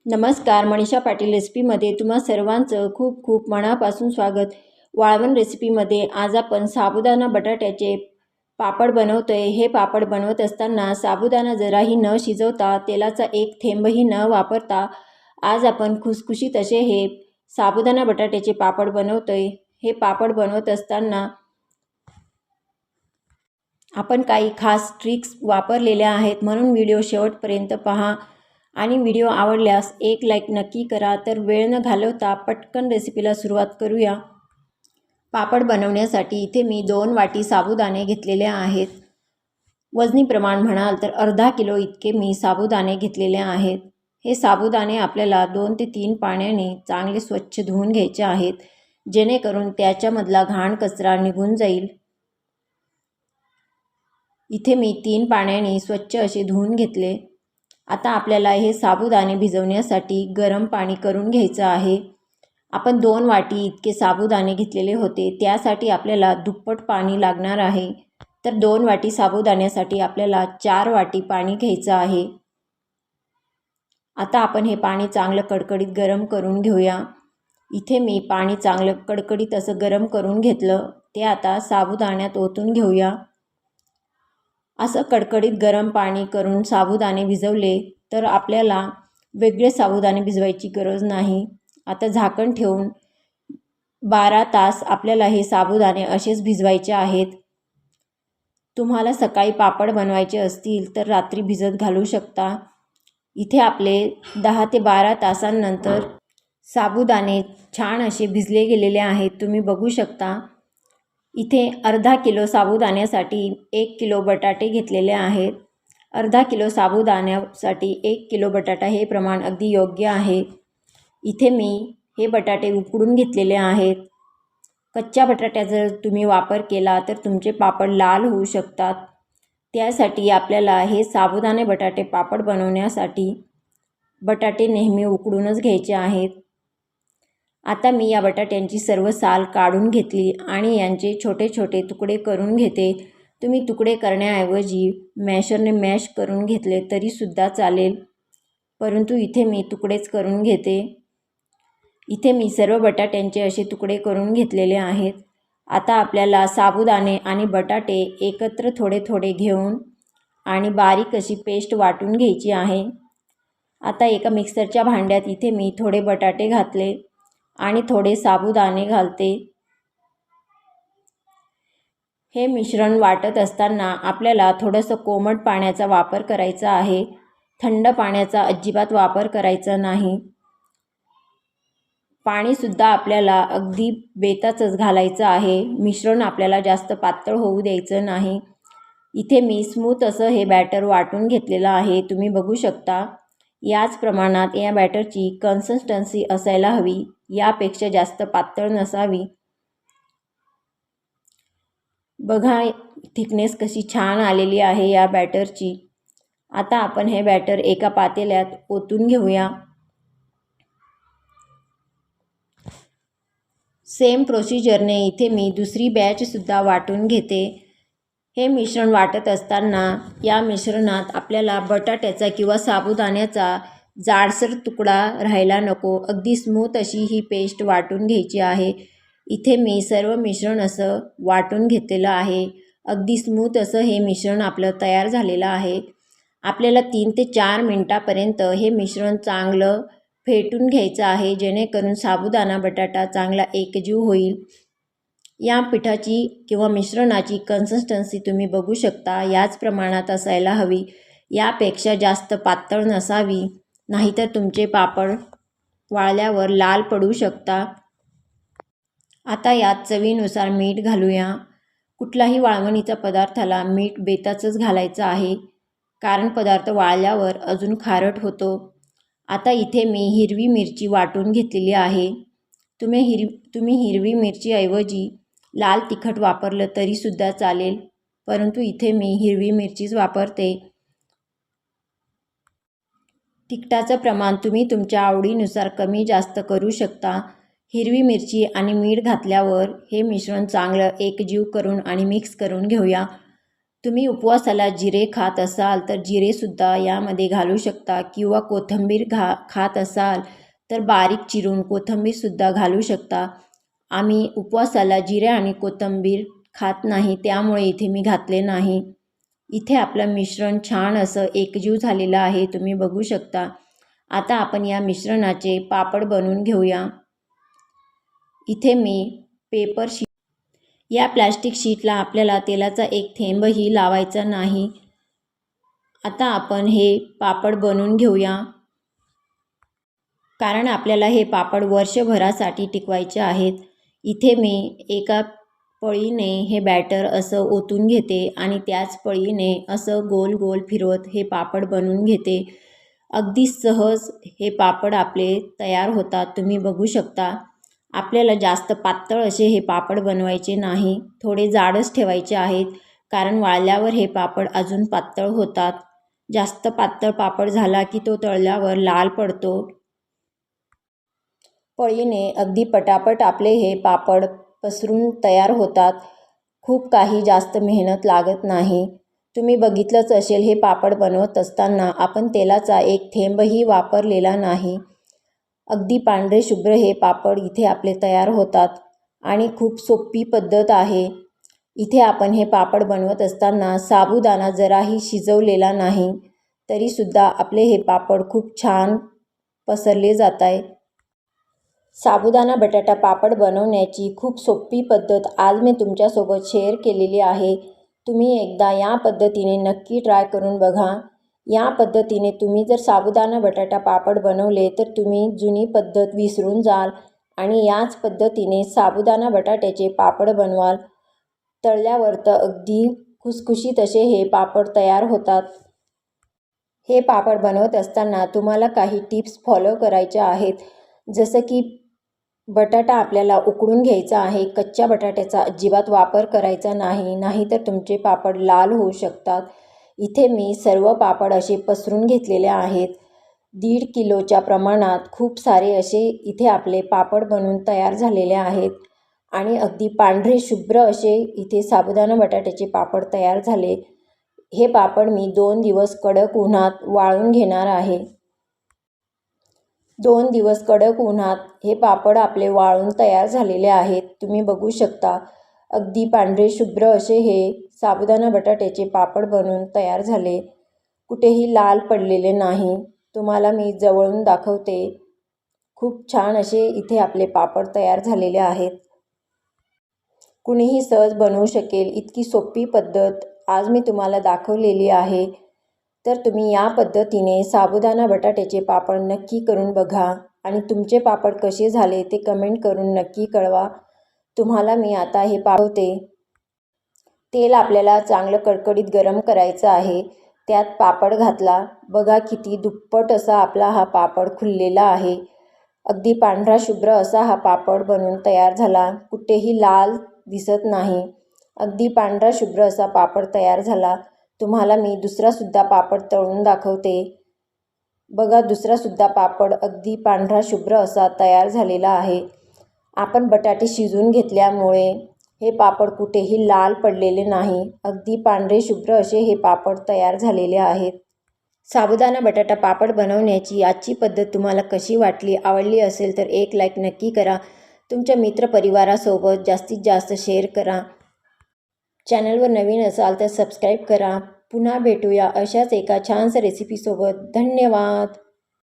नमस्कार, मनीषा पाटील रेसिपीमध्ये तुम्हा सर्वांचं खूप खूप मनापासून स्वागत. वाळवण रेसिपीमध्ये आज आपण साबुदाणा बटाट्याचे पापड बनवतोय. हे पापड बनवत असताना साबुदाणा जराही न शिजवता, तेलाचा एक थेंबही न वापरता आज आपण खुसखुशीत असे हे साबुदाणा बटाट्याचे पापड बनवतोय. हे पापड बनवत असताना आपण काही खास ट्रिक्स वापरलेल्या आहेत, म्हणून व्हिडिओ शेवटपर्यंत पहा आणि व्हिडिओ आवडल्यास एक लाईक नक्की करा. तर वेळ न घालवता पटकन रेसिपीला सुरुवात करूया. पापड बनवण्यासाठी इथे मी 2 वाटी साबुदाणे घेतलेले आहेत. वजनी प्रमाण म्हणाल तर अर्धा किलो इतके मी साबुदाणे घेतलेले आहेत. हे साबुदाणे आपल्याला 2 ते 3 पाण्याने चांगले स्वच्छ धुवून घ्यायचे आहेत, जेणेकरून त्याच्यामधला घाण कचरा निघून जाईल. इथे मी 3 पाण्याने स्वच्छ असे धुवून घेतले. आता आपल्याला हे साबुदाणे भिजवण्यासाठी गरम पाणी करून घ्यायचं आहे. आपण 2 वाटी इतके साबुदाणे घेतलेले होते, त्यासाठी आपल्याला दुप्पट पाणी लागणार आहे. तर 2 वाटी साबुदाण्यासाठी आपल्याला 4 वाटी पाणी घ्यायचं आहे. आता आपण हे पाणी चांगलं कडकडीत गरम करून घेऊया. इथे मी पाणी चांगलं कडकडीत असं गरम करून घेतलं. ते आता साबुदाण्यात ओतून घेऊया. असं कडकडीत गरम पाणी करून साबुदाणे भिजवले तर आपल्याला वेगळे साबुदाणे भिजवायची गरज नाही. आता झाकण ठेवून 12 तास आपल्याला हे साबुदाणे असेच भिजवायचे आहेत. तुम्हाला सकाळी पापड बनवायचे असतील तर रात्री भिजत घालू शकता. इथे आपले 10 ते 12 तासांनंतर साबुदाणे छान असे भिजले गेलेले आहेत, तुम्ही बघू शकता. इथे अर्धा किलो साबुदाण्यासाठी 1 किलो बटाटे घेतलेले आहेत. अर्धा किलो साबुदाण्यासाठी 1 किलो बटाटा हे प्रमाण अगदी योग्य आहे. इथे मी हे बटाटे उकडून घेतलेले आहेत. कच्च्या बटाट्याचा जर तुम्ही वापर केला तर तुमचे पापड लाल होऊ शकतात. त्यासाठी आपल्याला हे साबुदाणे बटाटे पापड बनवण्यासाठी बटाटे नेहमी उकडूनच घ्यायचे आहेत. आता मी या बटाट्यांची सर्व साल काढून घेतली आणि यांचे छोटे छोटे तुकडे करून घेते. तुम्ही तुकडे करण्याऐवजी मॅशरने मॅश करून घेतले तरीसुद्धा चालेल, परंतु इथे मी तुकडेच करून घेते. इथे मी सर्व बटाट्यांचे असे तुकडे करून घेतलेले आहेत. आता आपल्याला साबुदाणे आणि बटाटे एकत्र थोडे थोडे घेऊन आणि बारीक अशी पेस्ट वाटून घ्यायची आहे. आता एका मिक्सरच्या भांड्यात इथे मी थोडे बटाटे घातले आणि थोडे साबुदाणे घालते. हे मिश्रण वाटत असताना आपल्याला थोडंसं कोमट पाण्याचा वापर करायचा आहे. थंड पाण्याचा अजिबात वापर करायचा नाही. पाणीसुद्धा आपल्याला अगदी बेताचंच घालायचं आहे. मिश्रण आपल्याला जास्त पातळ होऊ द्यायचं नाही. इथे मी स्मूथ असं हे बॅटर वाटून घेतलेलं आहे, तुम्ही बघू शकता. याच प्रमाणात या बॅटरची कन्सिस्टन्सी असायला हवी, यापेक्षा जास्त पातळ नसावी. बघा थिकनेस कशी छान आलेली आहे या बॅटरची. आता आपण हे बॅटर एका पातेल्यात ओतून घेऊया. सेम प्रोसिजरने इथे मी दुसरी बॅचसुद्धा वाटून घेते. हे मिश्रण वाटत असताना या मिश्रणात आपल्याला बटाट्याचा किंवा साबुदाण्याचा जाडसर तुकडा राहायला नको. अगदी स्मूथ अशी ही पेस्ट वाटून घ्यायची आहे. इथे मी सर्व मिश्रण असं वाटून घेतलेलं आहे. अगदी स्मूथ असं हे मिश्रण आपलं तयार झालेलं आहे. आपल्याला 3 ते 4 मिनटापर्यंत हे मिश्रण चांगलं फेटून घ्यायचं आहे, जेणेकरून साबुदाणा बटाटा चांगला एकजीव होईल. या पिठाची किंवा मिश्रणाची कन्सिस्टन्सी तुम्ही बघू शकता, याच प्रमाणात असायला हवी. यापेक्षा जास्त पातळ नसावी, नाहीतर तुमचे पापड वाळल्यावर लाल पडू शकता. आता यात चवीनुसार मीठ घालूया. कुठलाही वाळवणीच्या पदार्थाला मीठ बेताचंच घालायचं आहे, कारण पदार्थ वाळल्यावर अजून खारट होतो. आता इथे मी हिरवी मिरची वाटून घेतलेली आहे. तुम्ही हिरवी मिरचीऐवजी लाल तिखट वापरलं तरीसुद्धा चालेल, परंतु इथे मी हिरवी मिरचीच वापरते. तिखटाचं प्रमाण तुम्ही तुमच्या आवडीनुसार कमी जास्त करू शकता. हिरवी मिरची आणि मीठ घातल्यावर हे मिश्रण चांगलं एकजीव करून आणि मिक्स करून घेऊया. तुम्ही उपवासाला जिरे खात असाल तर जिरेसुद्धा यामध्ये घालू शकता किंवा कोथिंबीर खात असाल तर बारीक चिरून कोथिंबीरसुद्धा घालू शकता. आम्ही उपवासाला जिरे आणि कोथिंबीर खात नाही, त्यामुळे इथे मी घातले नाही. इथे आपलं मिश्रण छान असं एकजीव झालेलं आहे, तुम्ही बघू शकता. आता आपण या मिश्रणाचे पापड बनवून घेऊया. इथे मी पेपर शीट, या प्लॅस्टिक शीटला आपल्याला तेलाचा एक थेंबही लावायचा नाही. आता आपण हे पापड बनवून घेऊया, कारण आपल्याला हे पापड वर्षभरासाठी टिकवायचे आहेत. इथे मी एका पळीने हे बॅटर असं ओतून घेते आणि त्याच पळीने असं गोल गोल फिरवत हे पापड बनवून घेते. अगदी सहज हे पापड आपले तयार होतात, तुम्ही बघू शकता. आपल्याला जास्त पातळ असे हे पापड बनवायचे नाही, थोडे जाडच ठेवायचे आहेत, कारण वाळल्यावर हे पापड अजून पातळ होतात. जास्त पातळ पापड झाला की तो तळल्यावर लाल पडतो. पळीने अगदी पटापट आपले हे पापड पसरून तयार होतात. खूप काही जास्त मेहनत लागत नाही. तुम्ही बघितलंच असेल, हे पापड बनवत असताना आपण तेलाचा एक थेंबही वापरलेला नाही. अगदी पांढरे शुभ्र हे पापड इथे आपले तयार होतात आणि खूप सोपी पद्धत आहे. इथे आपण हे पापड बनवत असताना साबुदाणा जराही शिजवलेला नाही, तरीसुद्धा आपले हे पापड खूप छान पसरले जात आहे. साबुदाणा बटाटा पापड बनवण्याची खूप सोपी पद्धत आज मी तुमच्यासोबत शेअर केलेली आहे. तुम्ही एकदा या पद्धतीने नक्की ट्राय करून बघा. या पद्धतीने तुम्ही जर साबुदाणा बटाटा पापड बनवले तर तुम्ही जुनी पद्धत विसरून जाल आणि याच पद्धतीने साबुदाणा बटाट्याचे पापड बनवाल. तळल्यावर तर अगदी खुसखुशीत असे हे पापड तयार होतात. हे पापड बनवत असताना तुम्हाला काही टिप्स फॉलो करायच्या आहेत. जसं की बटाटा आपल्याला उकडून घ्यायचा आहे. कच्च्या बटाट्याचा अजिबात वापर करायचा नाही, नाहीतर तुमचे पापड लाल होऊ शकतात. इथे मी सर्व पापड असे पसरून घेतलेले आहेत. 1.5 किलोच्या प्रमाणात खूप सारे असे इथे आपले पापड बनून तयार झालेले आहेत आणि अगदी पांढरे शुभ्र असे इथे साबुदाणा बटाट्याचे पापड तयार झाले. हे पापड मी 2 दिवस कडक उन्हात वाळून घेणार आहे. 2 दिवस कडक उन्हात हे पापड आपले वाळून तयार झालेले आहेत, तुम्ही बघू शकता. अगदी पांढरे शुभ्र असे हे साबुदाणा बटाट्याचे पापड बनून तयार झाले. कुठेही लाल पडलेले नाही. तुम्हाला मी जवळून दाखवते. खूप छान असे इथे आपले पापड तयार झालेले आहेत. कुणीही सहज बनवू शकेल इतकी सोपी पद्धत आज मी तुम्हाला दाखवलेली आहे. तर तुम्ही या पद्धतीने साबुदाणा बटाट्याचे पापड नक्की करून बघा आणि तुमचे पापड कसे झाले ते कमेंट करून नक्की कळवा. तुम्हाला मी आता हे पाठवते. तेल आपल्याला चांगलं कडकडीत गरम करायचं आहे. त्यात पापड घातला. बघा किती दुप्पट असा आपला हा पापड खुललेला आहे. अगदी पांढरा शुभ्र असा हा पापड बनून तयार झाला. कुठेही लाल दिसत नाही. अगदी पांढरा शुभ्र असा पापड तयार झाला. तुम्हाला मी दुसरासुद्धा पापड तळून दाखवते. बघा दुसरासुद्धा पापड अगदी पांढरा शुभ्र असा तयार झालेला आहे. आपण बटाटे शिजवून घेतल्यामुळे हे पापड कुठेही लाल पडलेले नाही. अगदी पांढरे शुभ्र असे हे पापड तयार झालेले आहेत. साबुदाणा बटाटा पापड बनवण्याची आजची पद्धत तुम्हाला कशी वाटली, आवडली असेल तर एक लाईक नक्की करा. तुमच्या मित्रपरिवारासोबत जास्तीत जास्त शेअर करा. चॅनलवर नवीन असाल तर सबस्क्राईब करा. पुन्हा भेटूया अशाच एका छानशा रेसिपीसोबत. धन्यवाद.